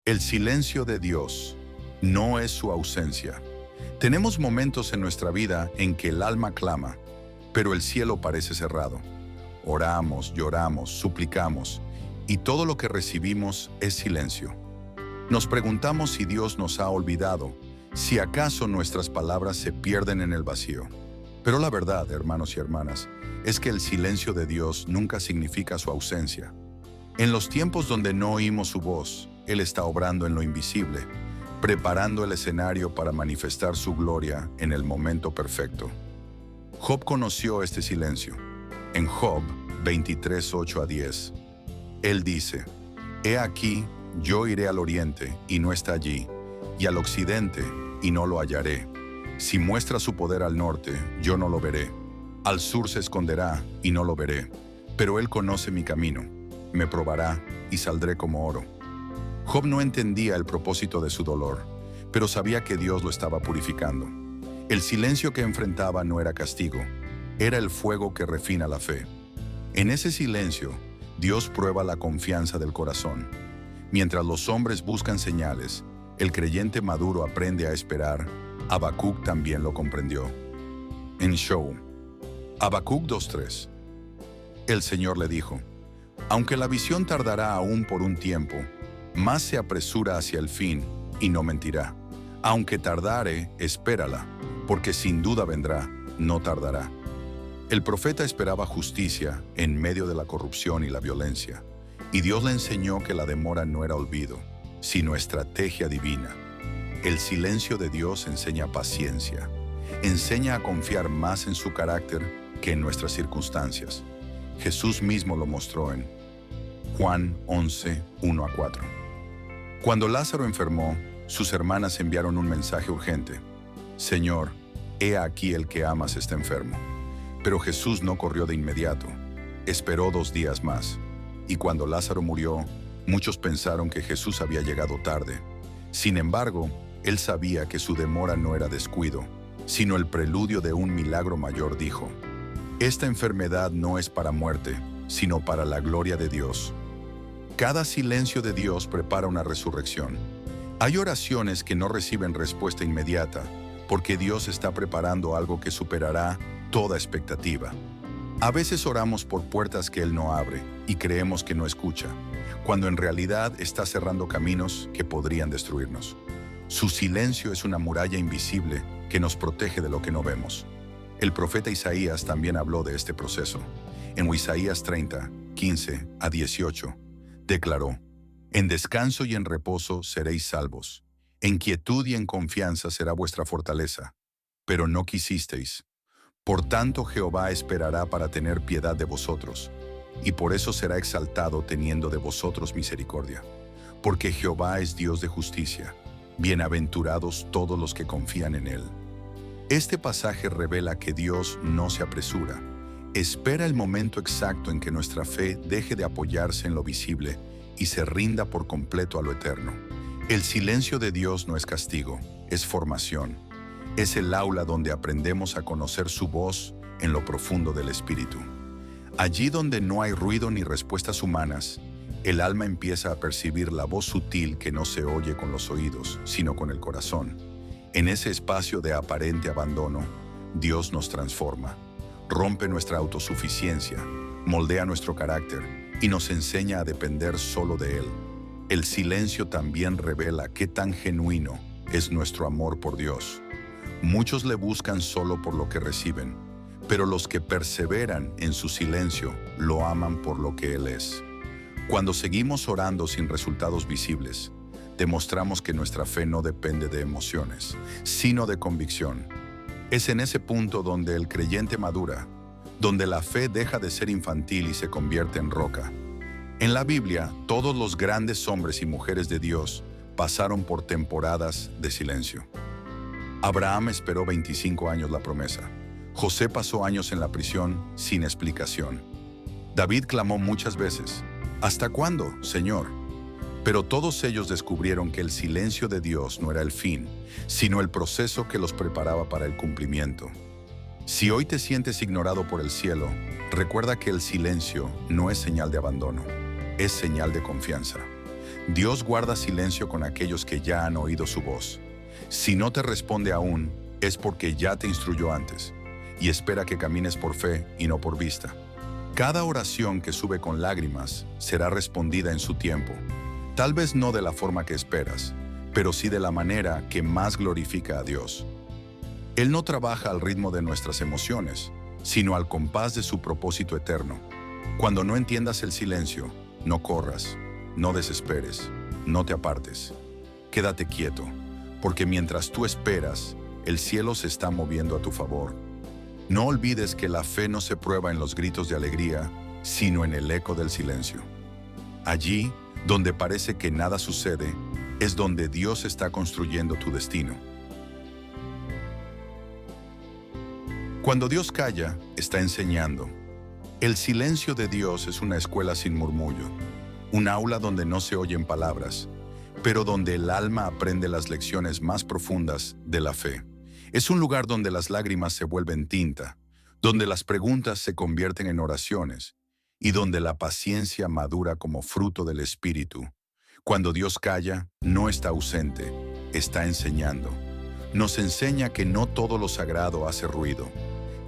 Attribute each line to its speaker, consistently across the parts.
Speaker 1: El silencio de Dios no es su ausencia. Tenemos momentos en nuestra vida en que el alma clama, pero el cielo parece cerrado. Oramos, lloramos, suplicamos, y todo lo que recibimos es silencio. Nos preguntamos si Dios nos ha olvidado, si acaso nuestras palabras se pierden en el vacío. Pero la verdad, hermanos y hermanas, es que el silencio de Dios nunca significa su ausencia. En los tiempos donde no oímos su voz, Él está obrando en lo invisible, preparando el escenario para manifestar su gloria en el momento perfecto. Job conoció este silencio. En Job 23, 8-10, Él dice: He aquí, yo iré al oriente y no está allí, y al occidente y no lo hallaré. Si muestra su poder al norte, yo no lo veré. Al sur se esconderá y no lo veré. Pero Él conoce mi camino, me probará y saldré como oro. Job no entendía el propósito de su dolor, pero sabía que Dios lo estaba purificando. El silencio que enfrentaba no era castigo, era el fuego que refina la fe. En ese silencio, Dios prueba la confianza del corazón. Mientras los hombres buscan señales, el creyente maduro aprende a esperar. Habacuc también lo comprendió. En Show, Habacuc 2:3, el Señor le dijo: Aunque la visión tardará aún por un tiempo, más se apresura hacia el fin y no mentirá. Aunque tardare, espérala, porque sin duda vendrá, no tardará. El profeta esperaba justicia en medio de la corrupción y la violencia, y Dios le enseñó que la demora no era olvido, sino estrategia divina. El silencio de Dios enseña paciencia, enseña a confiar más en su carácter que en nuestras circunstancias. Jesús mismo lo mostró en Juan 11, 1-4. Cuando Lázaro enfermó, sus hermanas enviaron un mensaje urgente: Señor, he aquí el que amas está enfermo. Pero Jesús no corrió de inmediato, esperó 2 días más. Y cuando Lázaro murió, muchos pensaron que Jesús había llegado tarde. Sin embargo, Él sabía que su demora no era descuido, sino el preludio de un milagro mayor. Dijo: Esta enfermedad no es para muerte, sino para la gloria de Dios. Cada silencio de Dios prepara una resurrección. Hay oraciones que no reciben respuesta inmediata, porque Dios está preparando algo que superará toda expectativa. A veces oramos por puertas que Él no abre y creemos que no escucha, cuando en realidad está cerrando caminos que podrían destruirnos. Su silencio es una muralla invisible que nos protege de lo que no vemos. El profeta Isaías también habló de este proceso. En Isaías 30, 15-18, declaró: En descanso y en reposo seréis salvos. En quietud y en confianza será vuestra fortaleza. Pero no quisisteis. Por tanto Jehová esperará para tener piedad de vosotros, y por eso será exaltado teniendo de vosotros misericordia. Porque Jehová es Dios de justicia. Bienaventurados todos los que confían en Él. Este pasaje revela que Dios no se apresura. Espera el momento exacto en que nuestra fe deje de apoyarse en lo visible y se rinda por completo a lo eterno. El silencio de Dios no es castigo, es formación. Es el aula donde aprendemos a conocer su voz en lo profundo del espíritu. Allí donde no hay ruido ni respuestas humanas, el alma empieza a percibir la voz sutil que no se oye con los oídos, sino con el corazón. En ese espacio de aparente abandono, Dios nos transforma, rompe nuestra autosuficiencia, moldea nuestro carácter y nos enseña a depender solo de Él. El silencio también revela qué tan genuino es nuestro amor por Dios. Muchos le buscan solo por lo que reciben, pero los que perseveran en su silencio lo aman por lo que Él es. Cuando seguimos orando sin resultados visibles, demostramos que nuestra fe no depende de emociones, sino de convicción. Es en ese punto donde el creyente madura, donde la fe deja de ser infantil y se convierte en roca. En la Biblia, todos los grandes hombres y mujeres de Dios pasaron por temporadas de silencio. Abraham esperó 25 años la promesa. José pasó años en la prisión sin explicación. David clamó muchas veces: ¿Hasta cuándo, Señor? Pero todos ellos descubrieron que el silencio de Dios no era el fin, sino el proceso que los preparaba para el cumplimiento. Si hoy te sientes ignorado por el cielo, recuerda que el silencio no es señal de abandono, es señal de confianza. Dios guarda silencio con aquellos que ya han oído su voz. Si no te responde aún, es porque ya te instruyó antes, y espera que camines por fe y no por vista. Cada oración que sube con lágrimas será respondida en su tiempo, tal vez no de la forma que esperas, pero sí de la manera que más glorifica a Dios. Él no trabaja al ritmo de nuestras emociones, sino al compás de su propósito eterno. Cuando no entiendas el silencio, no corras, no desesperes, no te apartes. Quédate quieto, porque mientras tú esperas, el cielo se está moviendo a tu favor. No olvides que la fe no se prueba en los gritos de alegría, sino en el eco del silencio. Allí, donde parece que nada sucede, es donde Dios está construyendo tu destino. Cuando Dios calla, está enseñando. El silencio de Dios es una escuela sin murmullo, un aula donde no se oyen palabras, pero donde el alma aprende las lecciones más profundas de la fe. Es un lugar donde las lágrimas se vuelven tinta, donde las preguntas se convierten en oraciones y donde la paciencia madura como fruto del Espíritu. Cuando Dios calla, no está ausente, está enseñando. Nos enseña que no todo lo sagrado hace ruido,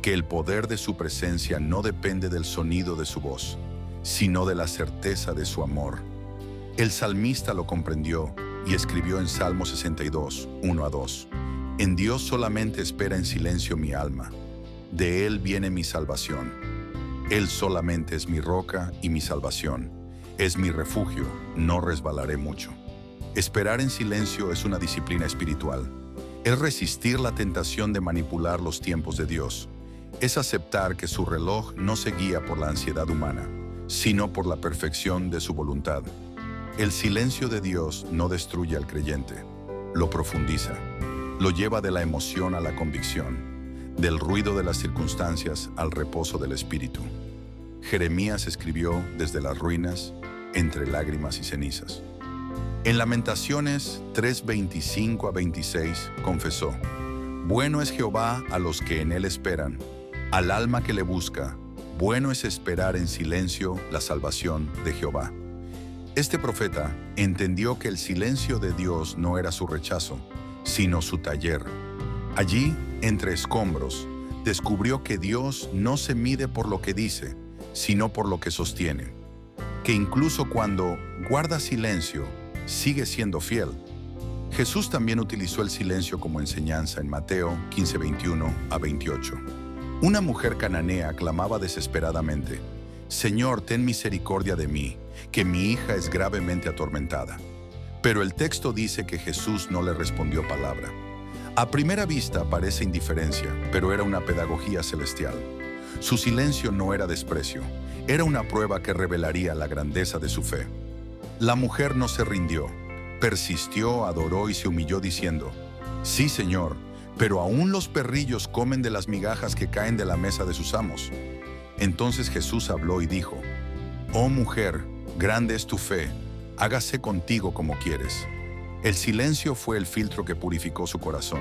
Speaker 1: que el poder de su presencia no depende del sonido de su voz, sino de la certeza de su amor. El salmista lo comprendió y escribió en Salmo 62, 1-2. En Dios solamente espera en silencio mi alma. De Él viene mi salvación. Él solamente es mi roca y mi salvación. Es mi refugio, no resbalaré mucho. Esperar en silencio es una disciplina espiritual. Es resistir la tentación de manipular los tiempos de Dios. Es aceptar que su reloj no se guía por la ansiedad humana, sino por la perfección de su voluntad. El silencio de Dios no destruye al creyente, lo profundiza, lo lleva de la emoción a la convicción, del ruido de las circunstancias al reposo del espíritu. Jeremías escribió desde las ruinas, entre lágrimas y cenizas. En Lamentaciones 3:25-26 confesó: Bueno es Jehová a los que en él esperan, al alma que le busca, bueno es esperar en silencio la salvación de Jehová. Este profeta entendió que el silencio de Dios no era su rechazo, sino su taller. Allí, entre escombros, descubrió que Dios no se mide por lo que dice, sino por lo que sostiene. Que incluso cuando guarda silencio, sigue siendo fiel. Jesús también utilizó el silencio como enseñanza en Mateo 15:21-28. Una mujer cananea clamaba desesperadamente: Señor, ten misericordia de mí, que mi hija es gravemente atormentada. Pero el texto dice que Jesús no le respondió palabra. A primera vista parece indiferencia, pero era una pedagogía celestial. Su silencio no era desprecio, era una prueba que revelaría la grandeza de su fe. La mujer no se rindió, persistió, adoró y se humilló diciendo: Sí, Señor, pero aún los perrillos comen de las migajas que caen de la mesa de sus amos. Entonces Jesús habló y dijo: Oh mujer, grande es tu fe, hágase contigo como quieres. El silencio fue el filtro que purificó su corazón.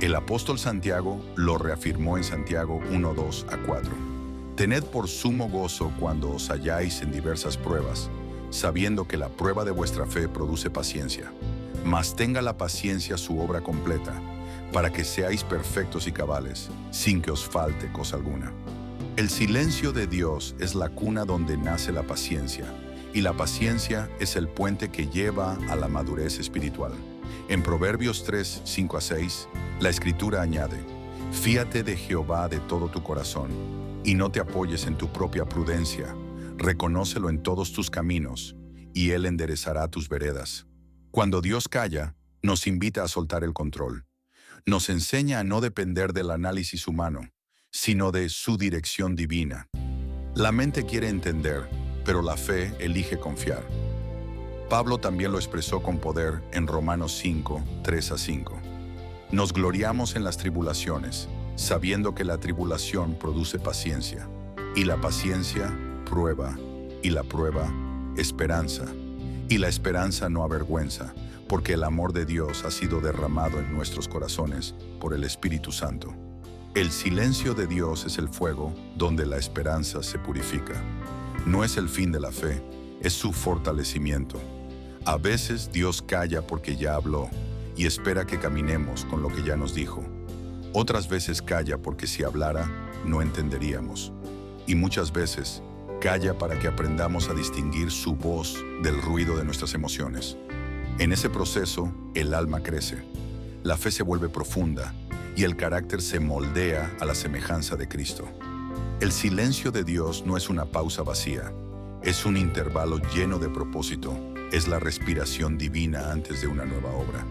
Speaker 1: El apóstol Santiago lo reafirmó en Santiago 1:2-4. Tened por sumo gozo cuando os halláis en diversas pruebas, sabiendo que la prueba de vuestra fe produce paciencia. Mas tenga la paciencia su obra completa, para que seáis perfectos y cabales, sin que os falte cosa alguna. El silencio de Dios es la cuna donde nace la paciencia, y la paciencia es el puente que lleva a la madurez espiritual. En Proverbios 3:5-6, la Escritura añade: Fíate de Jehová de todo tu corazón, y no te apoyes en tu propia prudencia. Reconócelo en todos tus caminos, y Él enderezará tus veredas. Cuando Dios calla, nos invita a soltar el control. Nos enseña a no depender del análisis humano, sino de su dirección divina. La mente quiere entender, pero la fe elige confiar. Pablo también lo expresó con poder en Romanos 5:3-5. Nos gloriamos en las tribulaciones, sabiendo que la tribulación produce paciencia, y la paciencia, prueba, y la prueba, esperanza, y la esperanza no avergüenza, porque el amor de Dios ha sido derramado en nuestros corazones por el Espíritu Santo. El silencio de Dios es el fuego donde la esperanza se purifica. No es el fin de la fe, es su fortalecimiento. A veces Dios calla porque ya habló y espera que caminemos con lo que ya nos dijo. Otras veces calla porque si hablara, no entenderíamos. Y muchas veces calla para que aprendamos a distinguir su voz del ruido de nuestras emociones. En ese proceso, el alma crece, la fe se vuelve profunda y el carácter se moldea a la semejanza de Cristo. El silencio de Dios no es una pausa vacía, es un intervalo lleno de propósito, es la respiración divina antes de una nueva obra.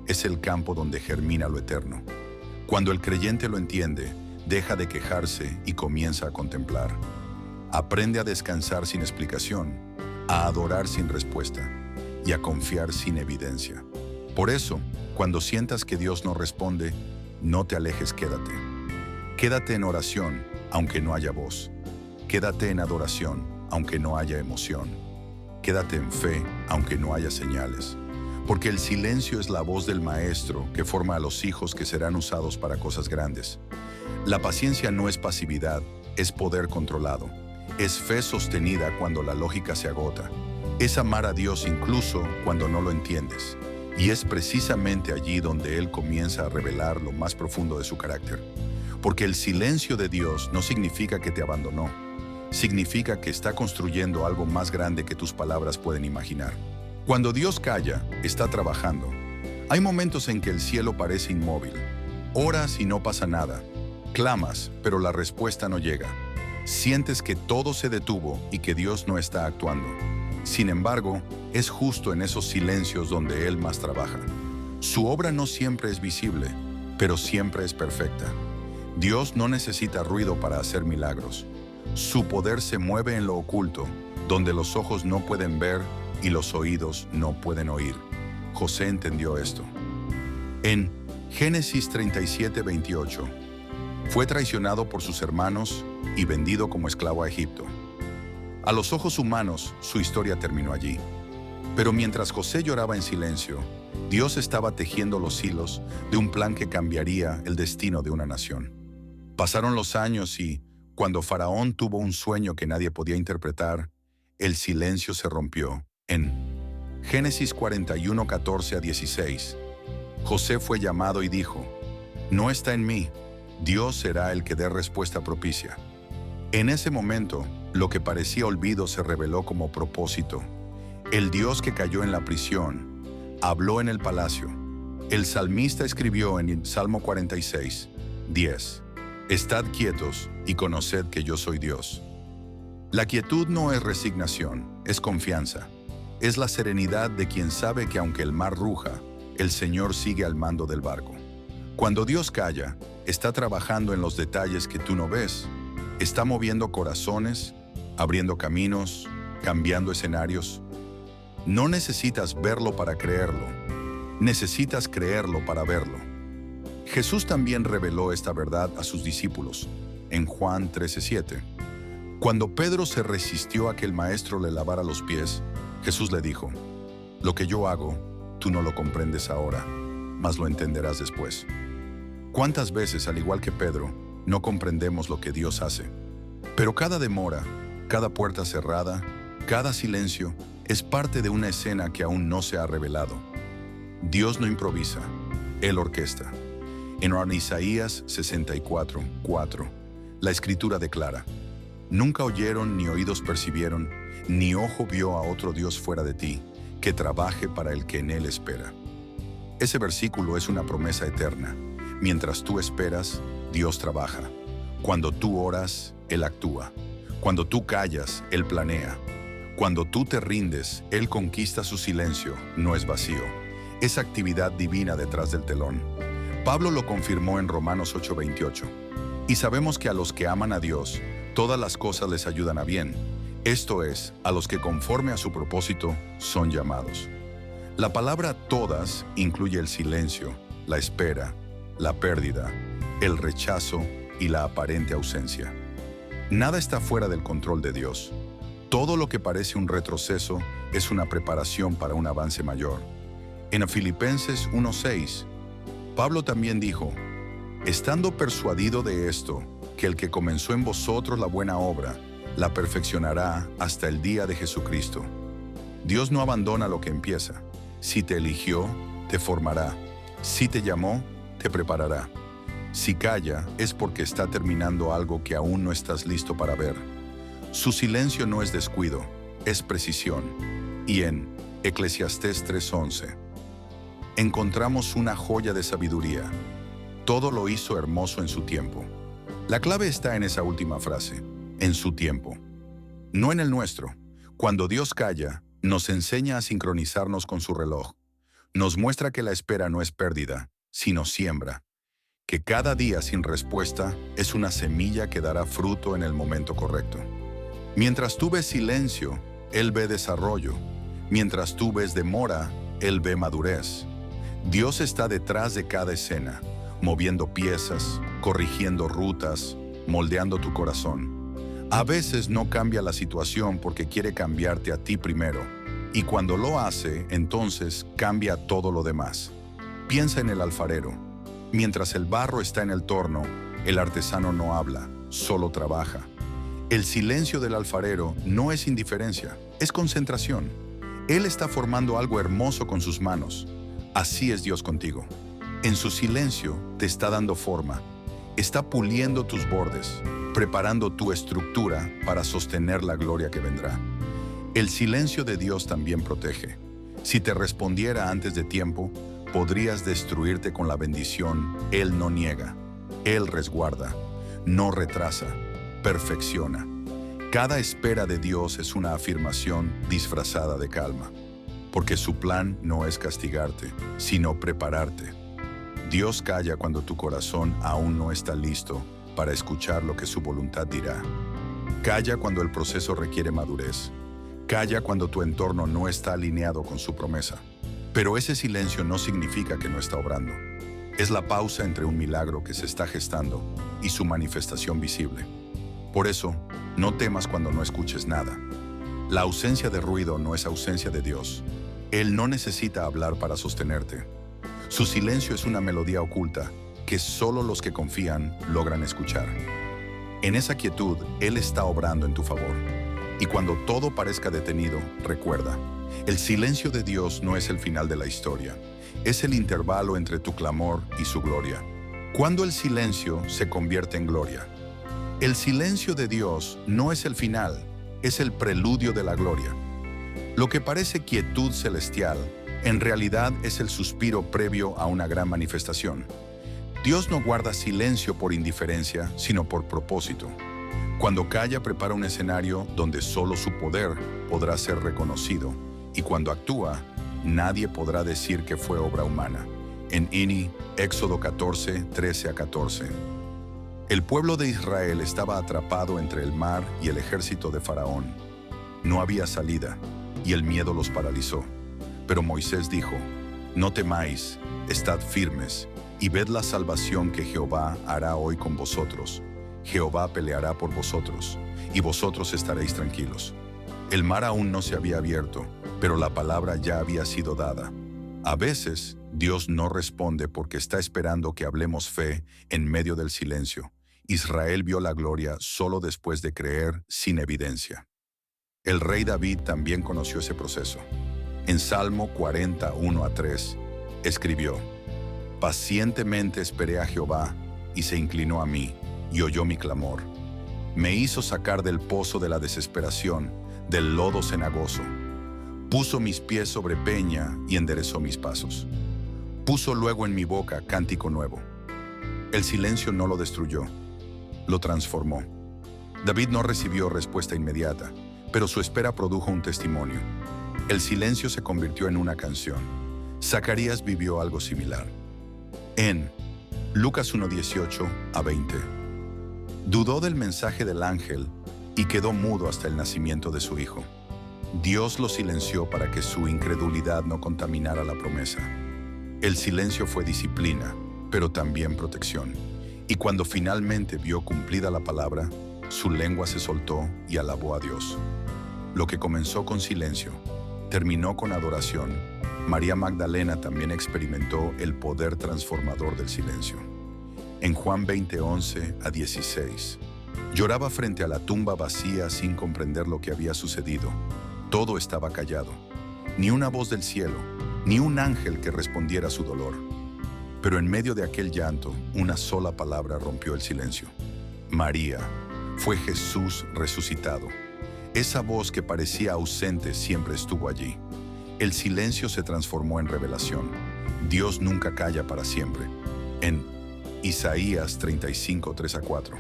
Speaker 1: Es el campo donde germina lo eterno. Cuando el creyente lo entiende, deja de quejarse y comienza a contemplar. Aprende a descansar sin explicación, a adorar sin respuesta y a confiar sin evidencia. Por eso, cuando sientas que Dios no responde, no te alejes, quédate. Quédate en oración, aunque no haya voz. Quédate en adoración, aunque no haya emoción. Quédate en fe, aunque no haya señales. Porque el silencio es la voz del Maestro que forma a los hijos que serán usados para cosas grandes. La paciencia no es pasividad, es poder controlado. Es fe sostenida cuando la lógica se agota. Es amar a Dios incluso cuando no lo entiendes. Y es precisamente allí donde Él comienza a revelar lo más profundo de su carácter. Porque el silencio de Dios no significa que te abandonó. Significa que está construyendo algo más grande que tus palabras pueden imaginar. Cuando Dios calla, está trabajando. Hay momentos en que el cielo parece inmóvil. Oras y no pasa nada. Clamas, pero la respuesta no llega. Sientes que todo se detuvo y que Dios no está actuando. Sin embargo, es justo en esos silencios donde Él más trabaja. Su obra no siempre es visible, pero siempre es perfecta. Dios no necesita ruido para hacer milagros. Su poder se mueve en lo oculto, donde los ojos no pueden ver y los oídos no pueden oír. José entendió esto. En Génesis 37:28, fue traicionado por sus hermanos y vendido como esclavo a Egipto. A los ojos humanos, su historia terminó allí. Pero mientras José lloraba en silencio, Dios estaba tejiendo los hilos de un plan que cambiaría el destino de una nación. Pasaron los años y, cuando Faraón tuvo un sueño que nadie podía interpretar, el silencio se rompió. En Génesis 41:14-16, José fue llamado y dijo: «No está en mí, Dios será el que dé respuesta propicia». En ese momento, lo que parecía olvido se reveló como propósito. El Dios que cayó en la prisión habló en el palacio. El salmista escribió en Salmo 46:10, «Estad quietos y conoced que yo soy Dios». La quietud no es resignación, es confianza. Es la serenidad de quien sabe que aunque el mar ruja, el Señor sigue al mando del barco. Cuando Dios calla, está trabajando en los detalles que tú no ves. Está moviendo corazones, abriendo caminos, cambiando escenarios. No necesitas verlo para creerlo. Necesitas creerlo para verlo. Jesús también reveló esta verdad a sus discípulos en Juan 13:7. Cuando Pedro se resistió a que el Maestro le lavara los pies, Jesús le dijo: «Lo que yo hago, tú no lo comprendes ahora, mas lo entenderás después». ¿Cuántas veces, al igual que Pedro, no comprendemos lo que Dios hace? Pero cada demora, cada puerta cerrada, cada silencio, es parte de una escena que aún no se ha revelado. Dios no improvisa, Él orquesta. En Isaías 64:4, la Escritura declara: «Nunca oyeron ni oídos percibieron, ni ojo vio a otro Dios fuera de ti, que trabaje para el que en Él espera». Ese versículo es una promesa eterna. Mientras tú esperas, Dios trabaja. Cuando tú oras, Él actúa. Cuando tú callas, Él planea. Cuando tú te rindes, Él conquista su silencio, no es vacío. Es actividad divina detrás del telón. Pablo lo confirmó en Romanos 8:28. Y sabemos que a los que aman a Dios, todas las cosas les ayudan a bien. Esto es, a los que conforme a su propósito son llamados. La palabra todas incluye el silencio, la espera, la pérdida, el rechazo y la aparente ausencia. Nada está fuera del control de Dios. Todo lo que parece un retroceso es una preparación para un avance mayor. En Filipenses 1:6, Pablo también dijo: «Estando persuadido de esto, que el que comenzó en vosotros la buena obra, la perfeccionará hasta el día de Jesucristo». Dios no abandona lo que empieza. Si te eligió, te formará. Si te llamó, te preparará. Si calla, es porque está terminando algo que aún no estás listo para ver. Su silencio no es descuido, es precisión. Y en Eclesiastés 3:11 encontramos una joya de sabiduría. Todo lo hizo hermoso en su tiempo. La clave está en esa última frase, en su tiempo. No en el nuestro. Cuando Dios calla, nos enseña a sincronizarnos con su reloj. Nos muestra que la espera no es pérdida, sino siembra. Que cada día sin respuesta es una semilla que dará fruto en el momento correcto. Mientras tú ves silencio, Él ve desarrollo. Mientras tú ves demora, Él ve madurez. Dios está detrás de cada escena, moviendo piezas, corrigiendo rutas, moldeando tu corazón. A veces no cambia la situación porque quiere cambiarte a ti primero, y cuando lo hace, entonces cambia todo lo demás. Piensa en el alfarero. Mientras el barro está en el torno, el artesano no habla, solo trabaja. El silencio del alfarero no es indiferencia, es concentración. Él está formando algo hermoso con sus manos. Así es Dios contigo. En su silencio te está dando forma, está puliendo tus bordes, preparando tu estructura para sostener la gloria que vendrá. El silencio de Dios también protege. Si te respondiera antes de tiempo, podrías destruirte con la bendición. Él no niega, Él resguarda, no retrasa, perfecciona. Cada espera de Dios es una afirmación disfrazada de calma, porque su plan no es castigarte, sino prepararte. Dios calla cuando tu corazón aún no está listo para escuchar lo que su voluntad dirá. Calla cuando el proceso requiere madurez. Calla cuando tu entorno no está alineado con su promesa. Pero ese silencio no significa que no está obrando. Es la pausa entre un milagro que se está gestando y su manifestación visible. Por eso, no temas cuando no escuches nada. La ausencia de ruido no es ausencia de Dios. Él no necesita hablar para sostenerte. Su silencio es una melodía oculta que solo los que confían logran escuchar. En esa quietud, Él está obrando en tu favor. Y cuando todo parezca detenido, recuerda, el silencio de Dios no es el final de la historia, es el intervalo entre tu clamor y su gloria. Cuando el silencio se convierte en gloria. El silencio de Dios no es el final, es el preludio de la gloria. Lo que parece quietud celestial, en realidad es el suspiro previo a una gran manifestación. Dios no guarda silencio por indiferencia, sino por propósito. Cuando calla, prepara un escenario donde solo su poder podrá ser reconocido. Y cuando actúa, nadie podrá decir que fue obra humana. En Éxodo 14, 13-14. El pueblo de Israel estaba atrapado entre el mar y el ejército de Faraón. No había salida, y el miedo los paralizó. Pero Moisés dijo, no temáis, estad firmes, y ved la salvación que Jehová hará hoy con vosotros. Jehová peleará por vosotros, y vosotros estaréis tranquilos. El mar aún no se había abierto, pero la palabra ya había sido dada. A veces, Dios no responde porque está esperando que hablemos fe en medio del silencio. Israel vio la gloria solo después de creer sin evidencia. El rey David también conoció ese proceso. En Salmo 41-3, escribió, pacientemente esperé a Jehová, y se inclinó a mí, y oyó mi clamor. Me hizo sacar del pozo de la desesperación, del lodo cenagoso. Puso mis pies sobre peña y enderezó mis pasos. Puso luego en mi boca cántico nuevo. El silencio no lo destruyó, lo transformó. David no recibió respuesta inmediata, pero su espera produjo un testimonio. El silencio se convirtió en una canción. Zacarías vivió algo similar. En Lucas 1:18-20. Dudó del mensaje del ángel y quedó mudo hasta el nacimiento de su hijo. Dios lo silenció para que su incredulidad no contaminara la promesa. El silencio fue disciplina, pero también protección. Y cuando finalmente vio cumplida la palabra, su lengua se soltó y alabó a Dios. Lo que comenzó con silencio, terminó con adoración. María Magdalena también experimentó el poder transformador del silencio. En Juan 20:11-16, lloraba frente a la tumba vacía sin comprender lo que había sucedido. Todo estaba callado. ni una voz del cielo, ni un ángel que respondiera a su dolor. Pero en medio de aquel llanto, una sola palabra rompió el silencio. María. Fue Jesús resucitado. Esa voz que parecía ausente siempre estuvo allí. El silencio se transformó en revelación. Dios nunca calla para siempre. En Isaías 35, 3-4.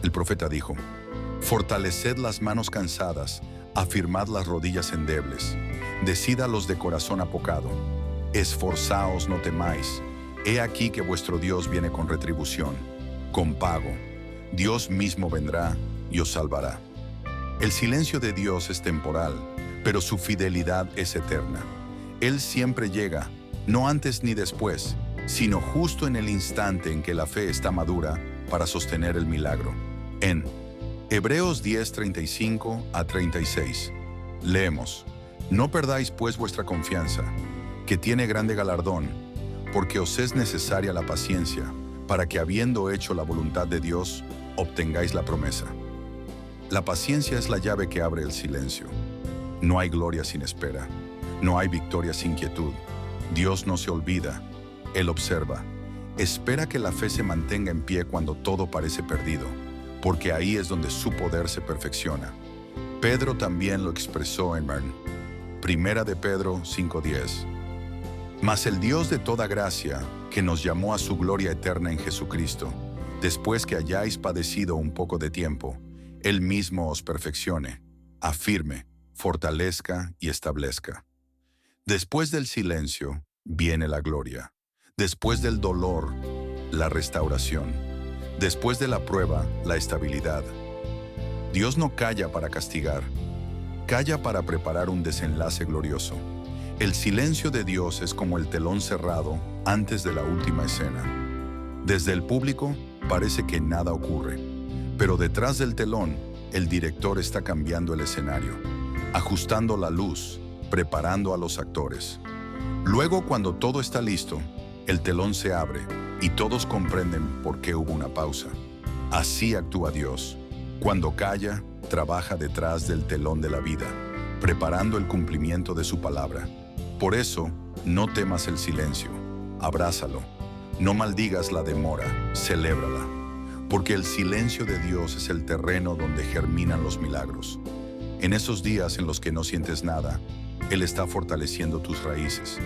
Speaker 1: El profeta dijo: fortaleced las manos cansadas, afirmad las rodillas endebles, decid a los de corazón apocado, esforzaos, no temáis, he aquí que vuestro Dios viene con retribución, con pago. Dios mismo vendrá y os salvará. El silencio de Dios es temporal, pero su fidelidad es eterna. Él siempre llega, no antes ni después, sino justo en el instante en que la fe está madura para sostener el milagro. En Hebreos 10, 35-36, leemos: no perdáis pues vuestra confianza, que tiene grande galardón, porque os es necesaria la paciencia, para que habiendo hecho la voluntad de Dios, obtengáis la promesa. La paciencia es la llave que abre el silencio. No hay gloria sin espera, no hay victoria sin quietud. Dios no se olvida, Él observa. Espera que la fe se mantenga en pie cuando todo parece perdido, porque ahí es donde su poder se perfecciona. Pedro también lo expresó en Primera de Pedro 5:10. Mas el Dios de toda gracia, que nos llamó a su gloria eterna en Jesucristo, después que hayáis padecido un poco de tiempo, Él mismo os perfeccione, afirme, fortalezca y establezca. Después del silencio viene la gloria. Después del dolor, la restauración. Después de la prueba, la estabilidad. Dios no calla para castigar, calla para preparar un desenlace glorioso. El silencio de Dios es como el telón cerrado antes de la última escena. Desde el público parece que nada ocurre, pero detrás del telón, el director está cambiando el escenario, ajustando la luz, preparando a los actores. Luego, cuando todo está listo, el telón se abre y todos comprenden por qué hubo una pausa. Así actúa Dios. Cuando calla, trabaja detrás del telón de la vida, preparando el cumplimiento de su palabra. Por eso, no temas el silencio, abrázalo. No maldigas la demora, celébrala. Porque el silencio de Dios es el terreno donde germinan los milagros. En esos días en los que no sientes nada, Él está fortaleciendo tus raíces.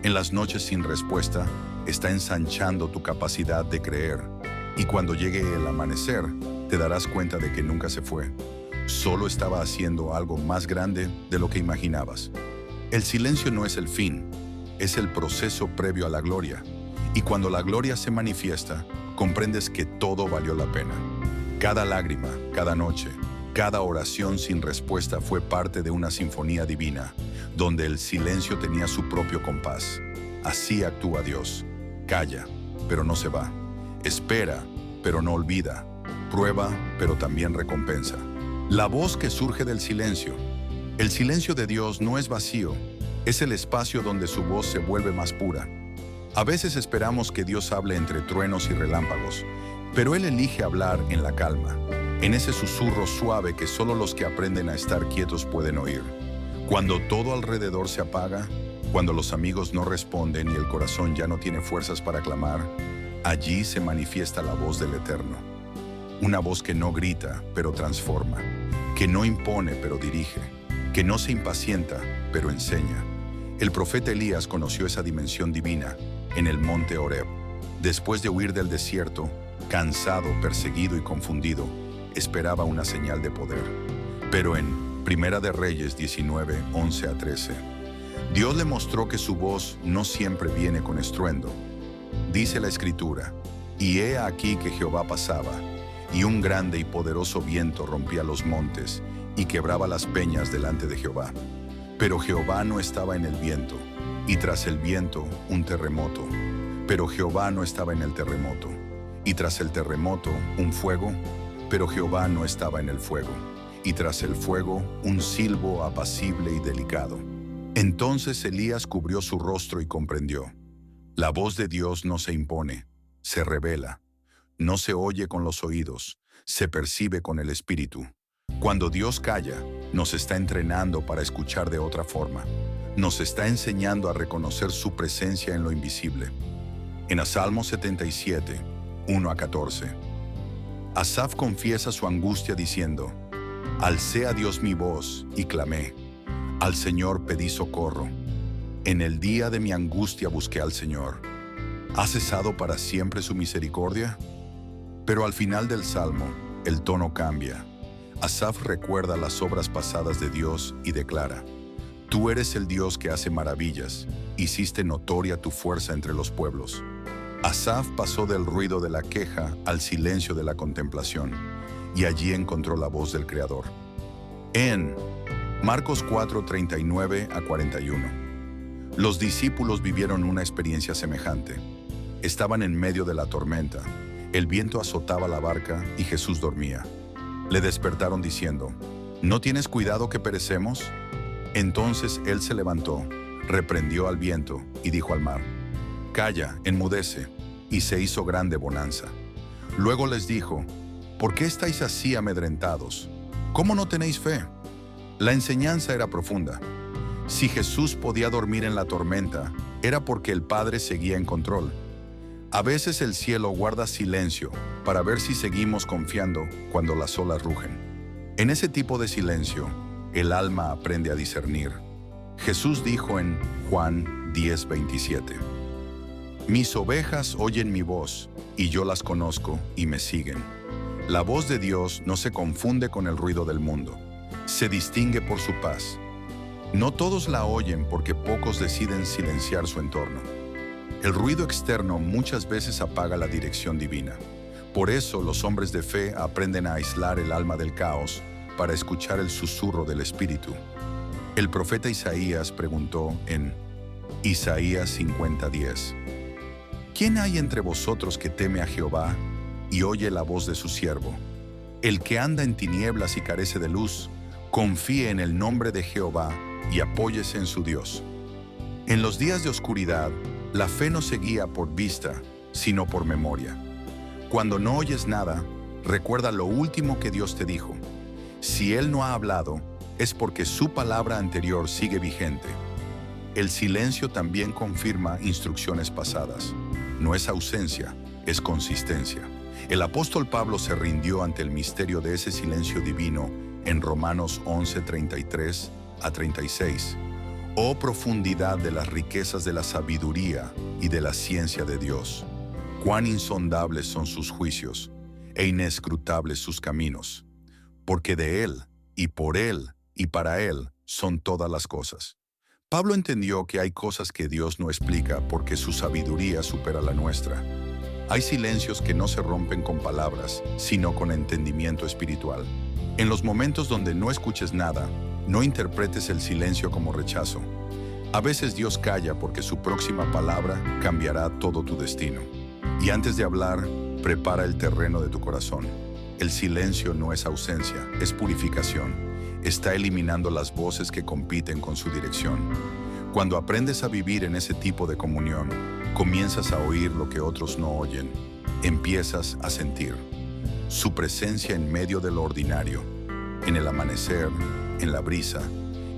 Speaker 1: En las noches sin respuesta, está ensanchando tu capacidad de creer. Y cuando llegue el amanecer, te darás cuenta de que nunca se fue. Solo estaba haciendo algo más grande de lo que imaginabas. El silencio no es el fin, es el proceso previo a la gloria. Y cuando la gloria se manifiesta, comprendes que todo valió la pena. Cada lágrima, cada noche, cada oración sin respuesta fue parte de una sinfonía divina, donde el silencio tenía su propio compás. Así actúa Dios. Calla, pero no se va. Espera, pero no olvida. Prueba, pero también recompensa. La voz que surge del silencio. El silencio de Dios no es vacío, es el espacio donde su voz se vuelve más pura. A veces esperamos que Dios hable entre truenos y relámpagos, pero Él elige hablar en la calma, en ese susurro suave que solo los que aprenden a estar quietos pueden oír. Cuando todo alrededor se apaga, cuando los amigos no responden y el corazón ya no tiene fuerzas para clamar, allí se manifiesta la voz del Eterno. Una voz que no grita, pero transforma, que no impone, pero dirige, que no se impacienta, pero enseña. El profeta Elías conoció esa dimensión divina en el monte Horeb. Después de huir del desierto, cansado, perseguido y confundido, esperaba una señal de poder. Pero en Primera de Reyes 19, 11-13, Dios le mostró que su voz no siempre viene con estruendo. Dice la Escritura: y he aquí que Jehová pasaba, y un grande y poderoso viento rompía los montes y quebraba las peñas delante de Jehová. Pero Jehová no estaba en el viento, y tras el viento un terremoto. Pero Jehová no estaba en el terremoto, y tras el terremoto un fuego. Pero Jehová no estaba en el fuego, y tras el fuego un silbo apacible y delicado. Entonces Elías cubrió su rostro y comprendió. La voz de Dios no se impone, se revela. No se oye con los oídos, se percibe con el espíritu. Cuando Dios calla, nos está entrenando para escuchar de otra forma. nos está enseñando a reconocer su presencia en lo invisible. En el Salmo 77, 1 a 14. Asaf confiesa su angustia diciendo: Alcé a Dios mi voz y clamé. Al Señor pedí socorro. En el día de mi angustia busqué al Señor. ¿Ha cesado para siempre su misericordia? Pero al final del Salmo, el tono cambia. Asaf recuerda las obras pasadas de Dios y declara: Tú eres el Dios que hace maravillas, hiciste notoria tu fuerza entre los pueblos. Asaf pasó del ruido de la queja al silencio de la contemplación, y allí encontró la voz del Creador. En Marcos 4, 39 a 41. Los discípulos vivieron una experiencia semejante. Estaban en medio de la tormenta, el viento azotaba la barca y Jesús dormía. Le despertaron diciendo: ¿No tienes cuidado que perecemos? Entonces él se levantó, reprendió al viento y dijo al mar: Calla, enmudece, y se hizo grande bonanza. Luego les dijo: ¿Por qué estáis así amedrentados? ¿Cómo no tenéis fe? La enseñanza era profunda. Si Jesús podía dormir en la tormenta, era porque el Padre seguía en control. A veces el cielo guarda silencio para ver si seguimos confiando cuando las olas rugen. En ese tipo de silencio, el alma aprende a discernir. Jesús dijo en Juan 10:27: Mis ovejas oyen mi voz, y yo las conozco y me siguen. La voz de Dios no se confunde con el ruido del mundo. Se distingue por su paz. No todos la oyen porque pocos deciden silenciar su entorno. El ruido externo muchas veces apaga la dirección divina. Por eso los hombres de fe aprenden a aislar el alma del caos para escuchar el susurro del Espíritu. El profeta Isaías preguntó en Isaías 50:10: ¿Quién hay entre vosotros que teme a Jehová y oye la voz de su siervo? El que anda en tinieblas y carece de luz, confíe en el nombre de Jehová y apóyese en su Dios. En los días de oscuridad, la fe no se guía por vista, sino por memoria. Cuando no oyes nada, recuerda lo último que Dios te dijo. Si Él no ha hablado, es porque su palabra anterior sigue vigente. El silencio también confirma instrucciones pasadas. No es ausencia, es consistencia. El apóstol Pablo se rindió ante el misterio de ese silencio divino en Romanos 11:33 a 36. Oh profundidad de las riquezas de la sabiduría y de la ciencia de Dios. Cuán insondables son sus juicios e inescrutables sus caminos. Porque de Él, y por Él, y para Él son todas las cosas. Pablo entendió que hay cosas que Dios no explica porque su sabiduría supera la nuestra. Hay silencios que no se rompen con palabras, sino con entendimiento espiritual. En los momentos donde no escuches nada, no interpretes el silencio como rechazo. A veces Dios calla porque su próxima palabra cambiará todo tu destino. Y antes de hablar, prepara el terreno de tu corazón. El silencio no es ausencia, es purificación. Está eliminando las voces que compiten con su dirección. Cuando aprendes a vivir en ese tipo de comunión, comienzas a oír lo que otros no oyen. Empiezas a sentir su presencia en medio de lo ordinario, en el amanecer, en la brisa,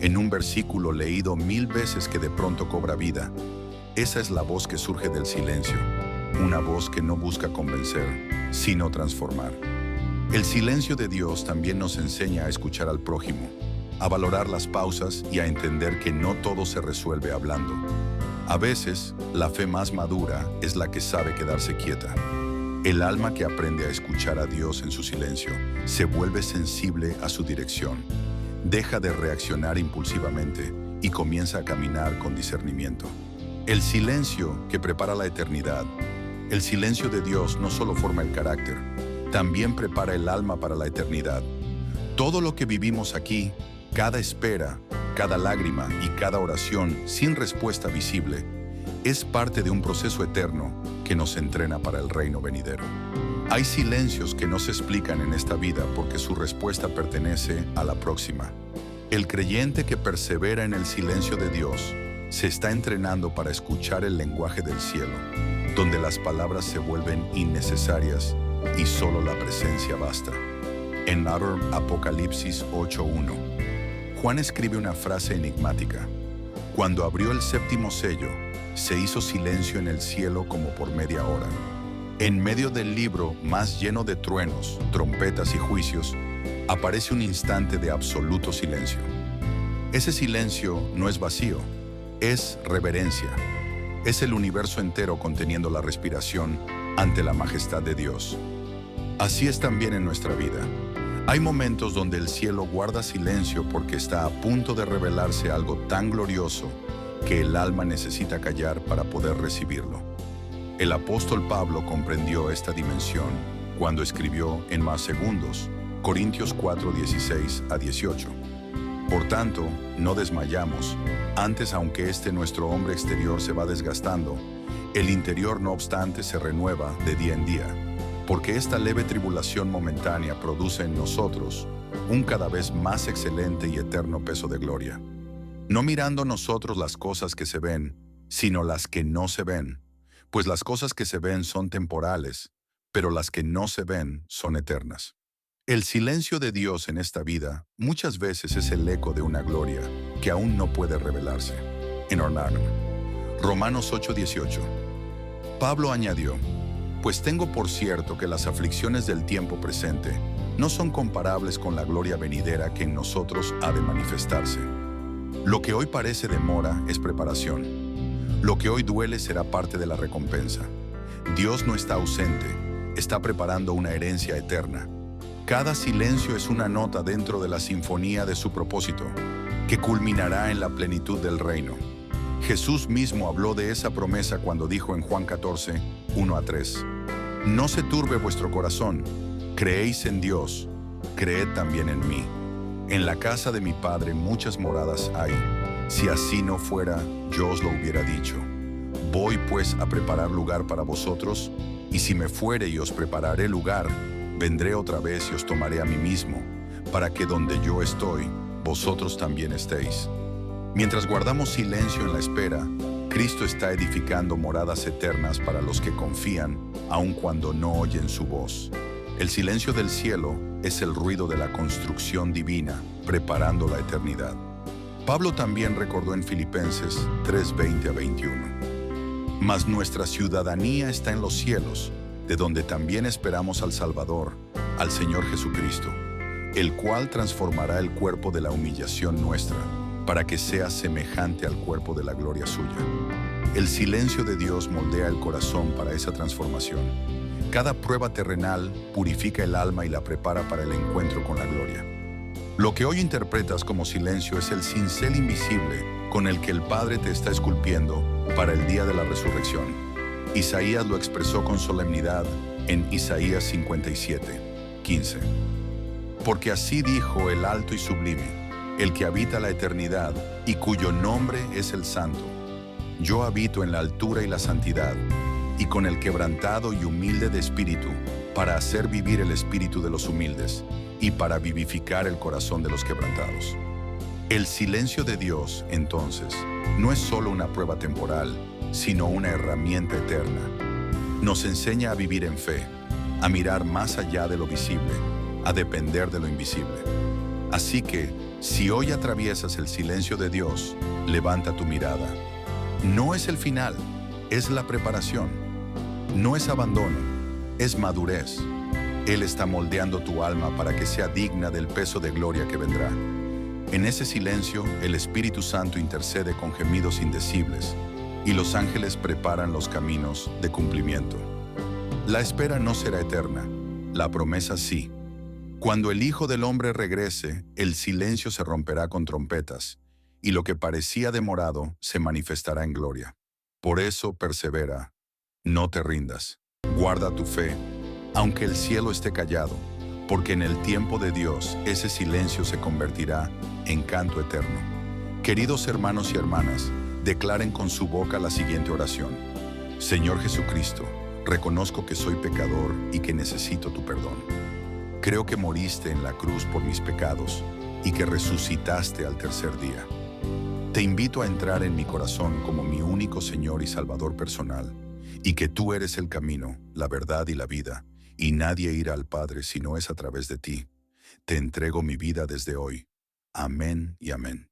Speaker 1: en un versículo leído 1000 veces que de pronto cobra vida. Esa es la voz que surge del silencio, una voz que no busca convencer, sino transformar. El silencio de Dios también nos enseña a escuchar al prójimo, a valorar las pausas y a entender que no todo se resuelve hablando. A veces, la fe más madura es la que sabe quedarse quieta. El alma que aprende a escuchar a Dios en su silencio se vuelve sensible a su dirección, deja de reaccionar impulsivamente y comienza a caminar con discernimiento. El silencio que prepara la eternidad. El silencio de Dios no solo forma el carácter, también prepara el alma para la eternidad. Todo lo que vivimos aquí, cada espera, cada lágrima y cada oración sin respuesta visible, es parte de un proceso eterno que nos entrena para el reino venidero. Hay silencios que no se explican en esta vida porque su respuesta pertenece a la próxima. El creyente que persevera en el silencio de Dios se está entrenando para escuchar el lenguaje del cielo, donde las palabras se vuelven innecesarias y solo la presencia basta. En Apocalipsis 8:1, Juan escribe una frase enigmática: Cuando abrió el séptimo sello, se hizo silencio en el cielo como por media hora. En medio del libro, más lleno de truenos, trompetas y juicios, aparece un instante de absoluto silencio. Ese silencio no es vacío, es reverencia. Es el universo entero conteniendo la respiración ante la majestad de Dios. Así es también en nuestra vida. Hay momentos donde el cielo guarda silencio porque está a punto de revelarse algo tan glorioso que el alma necesita callar para poder recibirlo. El apóstol Pablo comprendió esta dimensión cuando escribió en Más Segundos, Corintios 4, 16 a 18. Por tanto, no desmayamos, antes aunque nuestro hombre exterior se va desgastando, el interior no obstante se renueva de día en día, porque esta leve tribulación momentánea produce en nosotros un cada vez más excelente y eterno peso de gloria. No mirando nosotros las cosas que se ven, sino las que no se ven, pues las cosas que se ven son temporales, pero las que no se ven son eternas. El silencio de Dios en esta vida muchas veces es el eco de una gloria que aún no puede revelarse. En Ornano. Romanos 8:18. Pablo añadió: pues tengo por cierto que las aflicciones del tiempo presente no son comparables con la gloria venidera que en nosotros ha de manifestarse. Lo que hoy parece demora es preparación. Lo que hoy duele será parte de la recompensa. Dios no está ausente, está preparando una herencia eterna. Cada silencio es una nota dentro de la sinfonía de su propósito, que culminará en la plenitud del reino. Jesús mismo habló de esa promesa cuando dijo en Juan 14, 1 a 3, no se turbe vuestro corazón, creéis en Dios, creed también en mí. En la casa de mi Padre muchas moradas hay, si así no fuera, yo os lo hubiera dicho. Voy pues a preparar lugar para vosotros, y si me fuere y os prepararé lugar, vendré otra vez y os tomaré a mí mismo, para que donde yo estoy, vosotros también estéis. Mientras guardamos silencio en la espera, Cristo está edificando moradas eternas para los que confían, aun cuando no oyen su voz. El silencio del cielo es el ruido de la construcción divina, preparando la eternidad. Pablo también recordó en Filipenses 3:20 a 21. Mas nuestra ciudadanía está en los cielos, de donde también esperamos al Salvador, al Señor Jesucristo, el cual transformará el cuerpo de la humillación nuestra, para que sea semejante al cuerpo de la gloria suya. El silencio de Dios moldea el corazón para esa transformación. Cada prueba terrenal purifica el alma y la prepara para el encuentro con la gloria. Lo que hoy interpretas como silencio es el cincel invisible con el que el Padre te está esculpiendo para el día de la resurrección. Isaías lo expresó con solemnidad en Isaías 57, 15. Porque así dijo el alto y sublime, el que habita la eternidad y cuyo nombre es el Santo. Yo habito en la altura y la santidad, y con el quebrantado y humilde de espíritu, para hacer vivir el espíritu de los humildes, y para vivificar el corazón de los quebrantados. El silencio de Dios, entonces, no es solo una prueba temporal, sino una herramienta eterna. Nos enseña a vivir en fe, a mirar más allá de lo visible, a depender de lo invisible. Así que, si hoy atraviesas el silencio de Dios, levanta tu mirada. No es el final, es la preparación. No es abandono, es madurez. Él está moldeando tu alma para que sea digna del peso de gloria que vendrá. En ese silencio, el Espíritu Santo intercede con gemidos indecibles, y los ángeles preparan los caminos de cumplimiento. La espera no será eterna, la promesa sí. Cuando el Hijo del Hombre regrese, el silencio se romperá con trompetas, y lo que parecía demorado se manifestará en gloria. Por eso persevera, no te rindas, guarda tu fe, aunque el cielo esté callado, porque en el tiempo de Dios ese silencio se convertirá en canto eterno. Queridos hermanos y hermanas, declaren con su boca la siguiente oración. Señor Jesucristo, reconozco que soy pecador y que necesito tu perdón. Creo que moriste en la cruz por mis pecados y que resucitaste al tercer día. Te invito a entrar en mi corazón como mi único Señor y Salvador personal, y que tú eres el camino, la verdad y la vida, y nadie irá al Padre si no es a través de ti. Te entrego mi vida desde hoy. Amén y amén.